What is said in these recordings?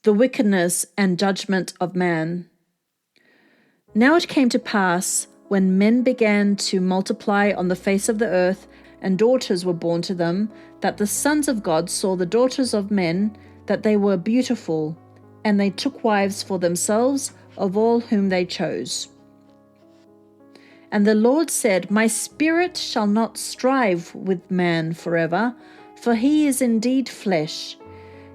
the wickedness and judgment of man. Now it came to pass, when men began to multiply on the face of the earth, and daughters were born to them, that the sons of God saw the daughters of men, that they were beautiful, and they took wives for themselves of all whom they chose. And the Lord said, My spirit shall not strive with man forever, for he is indeed flesh,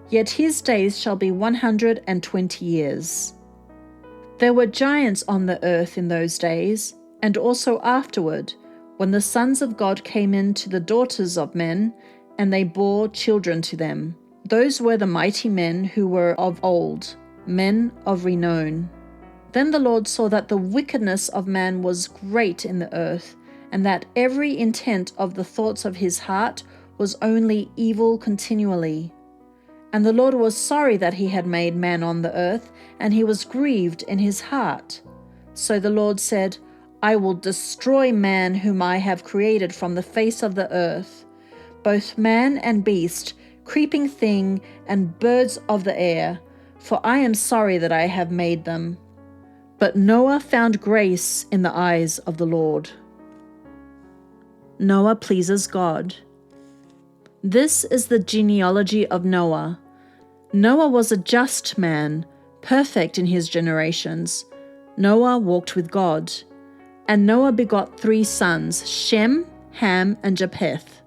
yet his days shall be 120 years. There were giants on the earth in those days, and also afterward, when the sons of God came in to the daughters of men, and they bore children to them. Those were the mighty men who were of old, men of renown. Then the Lord saw that the wickedness of man was great in the earth, and that every intent of the thoughts of his heart was only evil continually. And the Lord was sorry that he had made man on the earth, and he was grieved in his heart. So the Lord said, I will destroy man whom I have created from the face of the earth, both man and beast, creeping thing, and birds of the air, for I am sorry that I have made them. But Noah found grace in the eyes of the Lord. Noah pleases God. This is the genealogy of Noah. Noah was a just man, perfect in his generations. Noah walked with God. And Noah begot 3 sons, Shem, Ham, and Japheth.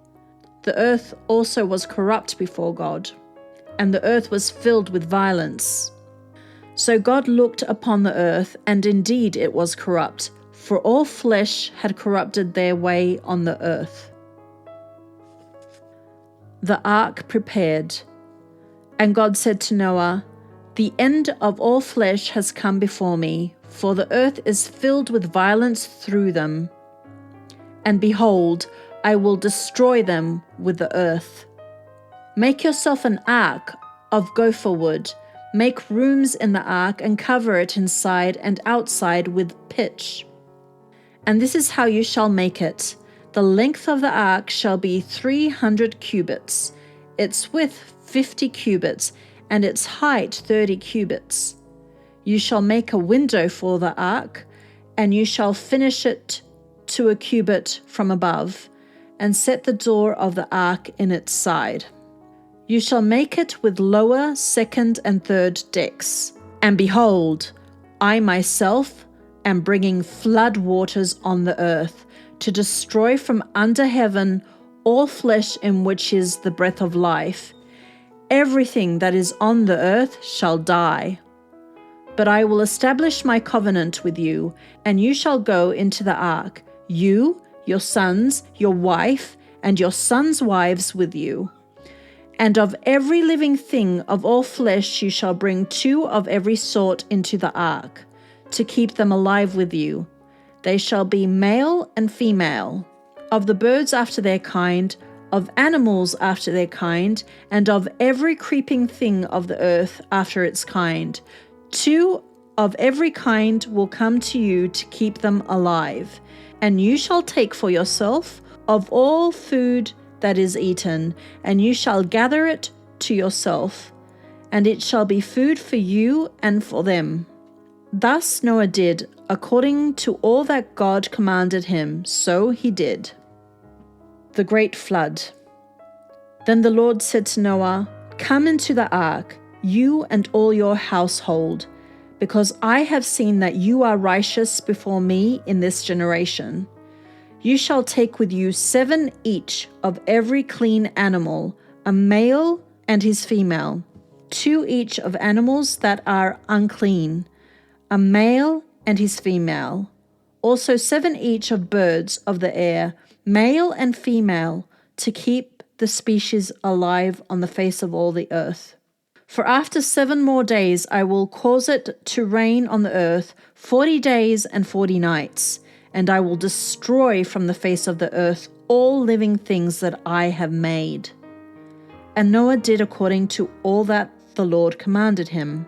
The earth also was corrupt before God, and the earth was filled with violence. So God looked upon the earth, and indeed it was corrupt, for all flesh had corrupted their way on the earth. The ark prepared. And God said to Noah, The end of all flesh has come before me, for the earth is filled with violence through them. And behold, I will destroy them with the earth. Make yourself an ark of gopher wood. Make rooms in the ark and cover it inside and outside with pitch. And this is how you shall make it. The length of the ark shall be 300 cubits, its width 50 cubits, and its height 30 cubits. You shall make a window for the ark, and you shall finish it to a cubit from above, and set the door of the ark in its side. You shall make it with lower, second, and third decks. And behold, I myself am bringing flood waters on the earth, to destroy from under heaven all flesh in which is the breath of life. Everything that is on the earth shall die. But I will establish my covenant with you, and you shall go into the ark, you, your sons, your wife, and your sons' wives with you. And of every living thing of all flesh you shall bring 2 of every sort into the ark, to keep them alive with you. They shall be male and female, of the birds after their kind, of animals after their kind, and of every creeping thing of the earth after its kind. 2 of every kind will come to you to keep them alive. And you shall take for yourself of all food that is eaten, and you shall gather it to yourself, and it shall be food for you and for them. Thus Noah did, according to all that God commanded him, so he did. The great flood. Then the Lord said to Noah, Come into the ark, you and all your household, because I have seen that you are righteous before me in this generation. You shall take with you 7 each of every clean animal, a male and his female, 2 each of animals that are unclean, a male and his female, also 7 each of birds of the air, male and female, to keep the species alive on the face of all the earth. For after 7 more days I will cause it to rain on the earth 40 days and 40 nights, and I will destroy from the face of the earth all living things that I have made. And Noah did according to all that the Lord commanded him.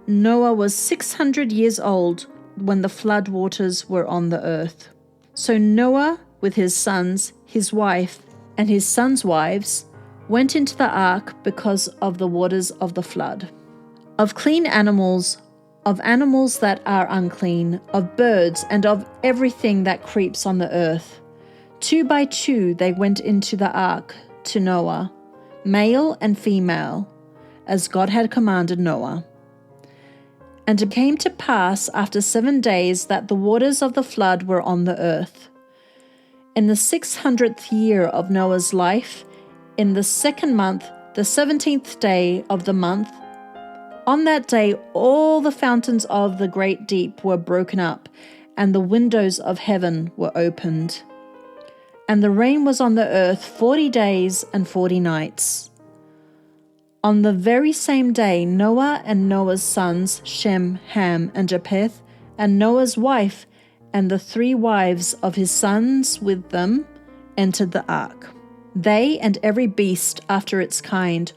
Noah was 600 years old when the flood waters were on the earth. So Noah, with his sons, his wife, and his sons' wives, went into the ark because of the waters of the flood. of clean animals, of animals that are unclean, of birds, and of everything that creeps on the earth. 2 by 2 they went into the ark to Noah, male and female, as God had commanded Noah. And it came to pass after 7 days that the waters of the flood were on the earth. In the 600th year of Noah's life, in the 2nd month, the 17th day of the month, on that day all the fountains of the great deep were broken up, and the windows of heaven were opened. And the rain was on the earth 40 days and 40 nights. On the very same day, Noah and Noah's sons, Shem, Ham, and Japheth, and Noah's wife, and the 3 wives of his sons with them, entered the ark. They and every beast after its kind,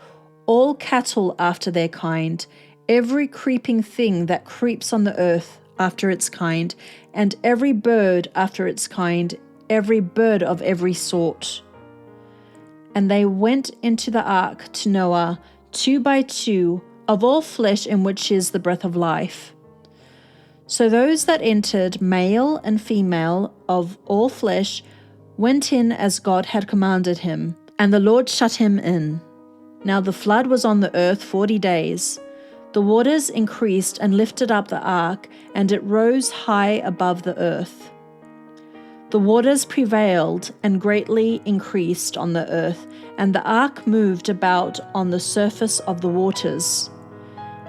all cattle after their kind, every creeping thing that creeps on the earth after its kind, and every bird after its kind, every bird of every sort. And they went into the ark to Noah, 2 by 2, of all flesh in which is the breath of life. So those that entered, male and female, of all flesh, went in as God had commanded him, and the Lord shut him in. Now the flood was on the earth 40 days. The waters increased and lifted up the ark, and it rose high above the earth. The waters prevailed and greatly increased on the earth, and the ark moved about on the surface of the waters.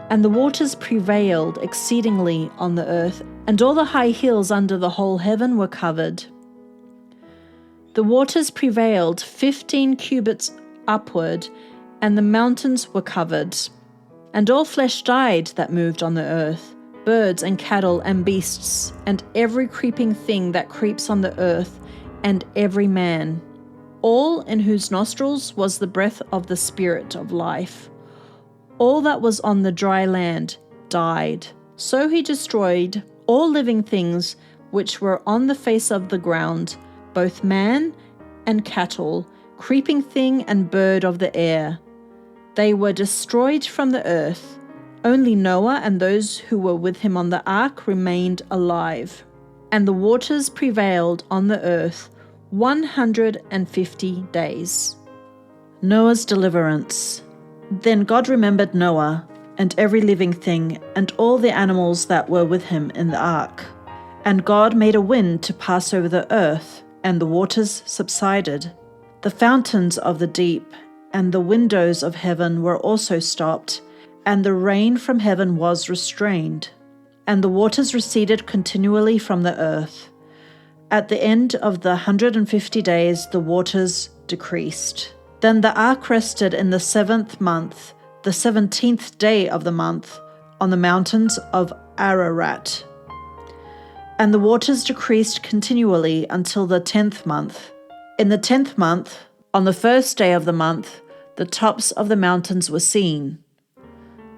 And the waters prevailed exceedingly on the earth, and all the high hills under the whole heaven were covered. The waters prevailed 15 cubits upward, and the mountains were covered. And all flesh died that moved on the earth, birds and cattle and beasts, and every creeping thing that creeps on the earth, and every man, all in whose nostrils was the breath of the Spirit of life. All that was on the dry land died. So he destroyed all living things which were on the face of the ground, both man and cattle, creeping thing and bird of the air. They were destroyed from the earth. Only Noah and those who were with him on the ark remained alive. And the waters prevailed on the earth 150 days. Noah's deliverance. Then God remembered Noah and every living thing and all the animals that were with him in the ark. And God made a wind to pass over the earth, and the waters subsided. The fountains of the deep and the windows of heaven were also stopped, and the rain from heaven was restrained, and the waters receded continually from the earth. At the end of the 150 days, the waters decreased. Then the ark rested in the 7th month, the 17th day of the month, on the mountains of Ararat. And the waters decreased continually until the 10th month. In the 10th month, on the 1st day of the month, the tops of the mountains were seen.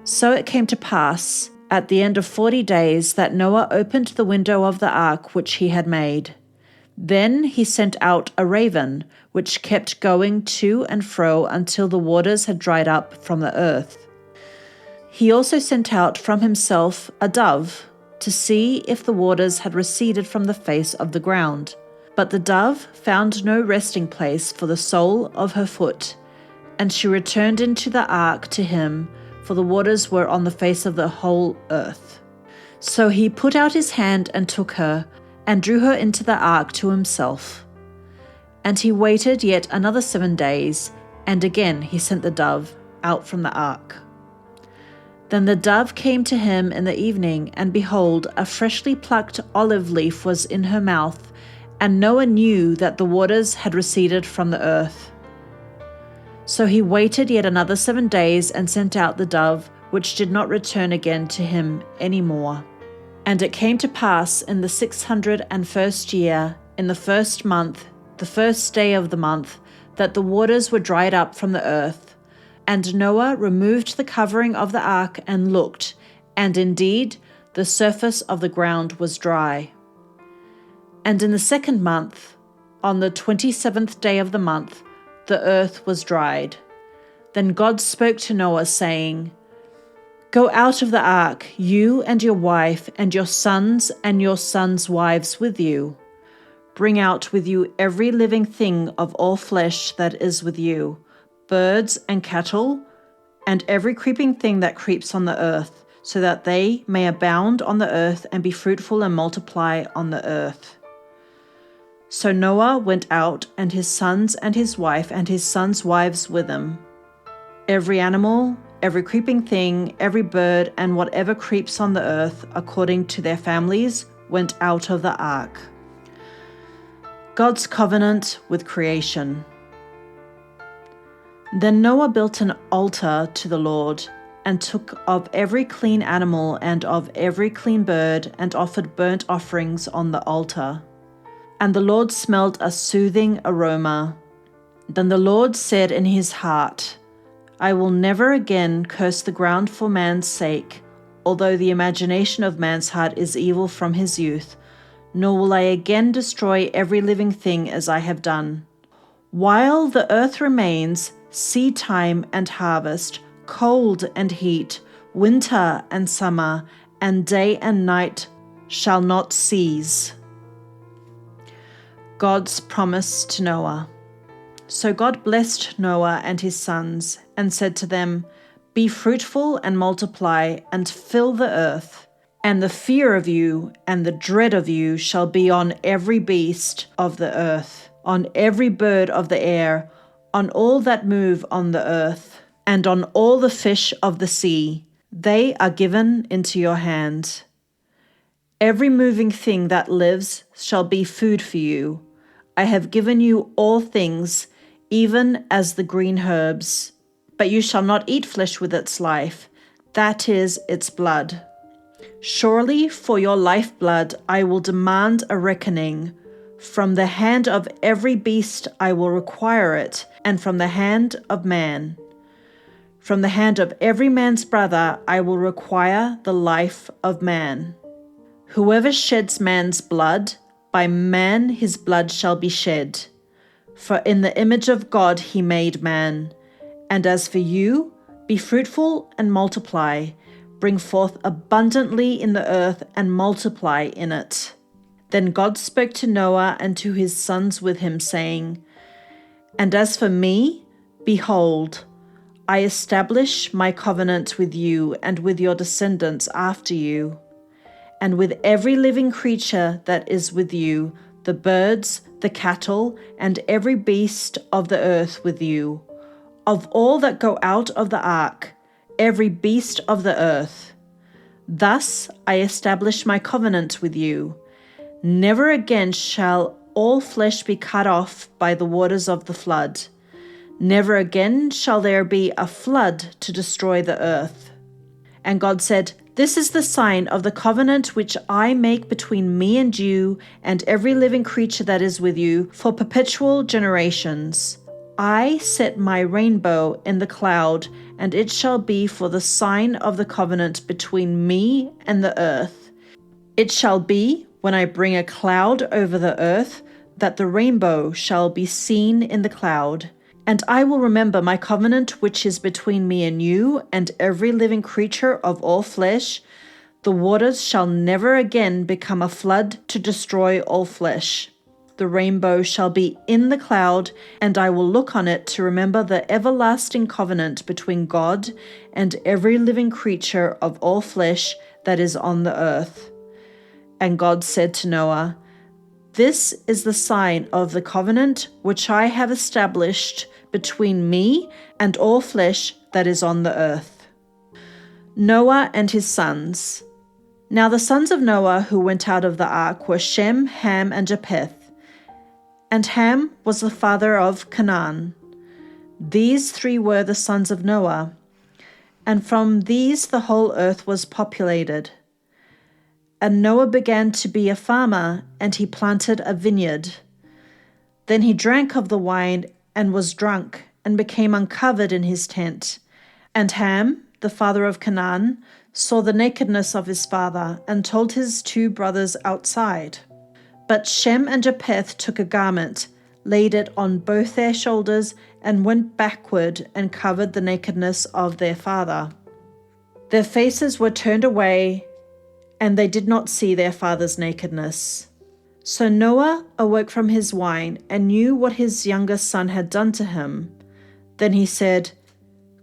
So it came to pass, at the end of 40 days, that Noah opened the window of the ark which he had made. Then he sent out a raven, which kept going to and fro until the waters had dried up from the earth. He also sent out from himself a dove, to see if the waters had receded from the face of the ground. But the dove found no resting place for the sole of her foot, and she returned into the ark to him, for the waters were on the face of the whole earth. So he put out his hand and took her, and drew her into the ark to himself. And he waited yet another 7 days, and again he sent the dove out from the ark. Then the dove came to him in the evening, and behold, a freshly plucked olive leaf was in her mouth, and Noah knew that the waters had receded from the earth. So he waited yet another 7 days, and sent out the dove, which did not return again to him any more. And it came to pass in the 601st year, in the 1st month, the 1st day of the month, that the waters were dried up from the earth. And Noah removed the covering of the ark and looked, and indeed the surface of the ground was dry. And in the 2nd month, on the 27th day of the month, the earth was dried. Then God spoke to Noah, saying, Go out of the ark, you and your wife, and your sons wives with you. Bring out with you every living thing of all flesh that is with you, birds and cattle, and every creeping thing that creeps on the earth, so that they may abound on the earth and be fruitful and multiply on the earth. So Noah went out, and his wife, and his sons' wives with him. Every animal, every creeping thing, every bird, and whatever creeps on the earth, according to their families, went out of the ark. God's covenant with creation. Then Noah built an altar to the Lord, and took of every clean animal and of every clean bird, and offered burnt offerings on the altar. And the Lord smelled a soothing aroma. Then the Lord said in his heart, I will never again curse the ground for man's sake, although the imagination of man's heart is evil from his youth, nor will I again destroy every living thing as I have done. While the earth remains, seed time and harvest, cold and heat, winter and summer, and day and night shall not cease. God's promise to Noah. So God blessed Noah and his sons, and said to them, Be fruitful and multiply, and fill the earth. And the fear of you and the dread of you shall be on every beast of the earth, on every bird of the air, on all that move on the earth, and on all the fish of the sea. They are given into your hand. Every moving thing that lives shall be food for you. I have given you all things, even as the green herbs. But you shall not eat flesh with its life, that is, its blood. Surely for your lifeblood I will demand a reckoning. From the hand of every beast I will require it, and from the hand of man. From the hand of every man's brother I will require the life of man. Whoever sheds man's blood, by man his blood shall be shed. For in the image of God he made man. And as for you, be fruitful and multiply, bring forth abundantly in the earth and multiply in it. Then God spoke to Noah and to his sons with him, saying, And as for me, behold, I establish my covenant with you and with your descendants after you, and with every living creature that is with you, the birds, the cattle, and every beast of the earth with you, of all that go out of the ark, every beast of the earth. Thus I establish my covenant with you. Never again shall all flesh be cut off by the waters of the flood. Never again shall there be a flood to destroy the earth. And God said, This is the sign of the covenant which I make between me and you and every living creature that is with you for perpetual generations. I set my rainbow in the cloud, and it shall be for the sign of the covenant between me and the earth. It shall be, when I bring a cloud over the earth, that the rainbow shall be seen in the cloud. And I will remember my covenant which is between me and you and every living creature of all flesh. The waters shall never again become a flood to destroy all flesh. The rainbow shall be in the cloud, and I will look on it to remember the everlasting covenant between God and every living creature of all flesh that is on the earth. And God said to Noah, This is the sign of the covenant which I have established between me and all flesh that is on the earth. Noah and his sons. Now the sons of Noah who went out of the ark were Shem, Ham, and Japheth. And Ham was the father of Canaan. These three were the sons of Noah, and from these the whole earth was populated. And Noah began to be a farmer, and he planted a vineyard. Then he drank of the wine and was drunk, and became uncovered in his tent. And Ham, the father of Canaan, saw the nakedness of his father, and told his two brothers outside. But Shem and Japheth took a garment, laid it on both their shoulders, and went backward and covered the nakedness of their father. Their faces were turned away, and they did not see their father's nakedness. So Noah awoke from his wine and knew what his younger son had done to him. Then he said,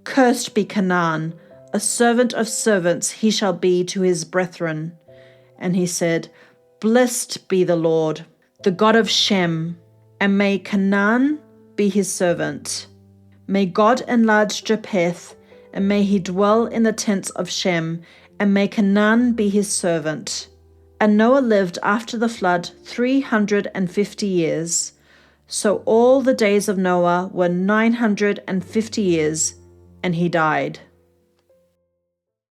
"Cursed be Canaan, a servant of servants he shall be to his brethren." And he said, "Blessed be the Lord, the God of Shem, and may Canaan be his servant. May God enlarge Japheth, and may he dwell in the tents of Shem, and may Canaan be his servant." And Noah lived after the flood 350 years. So all the days of Noah were 950 years, and he died.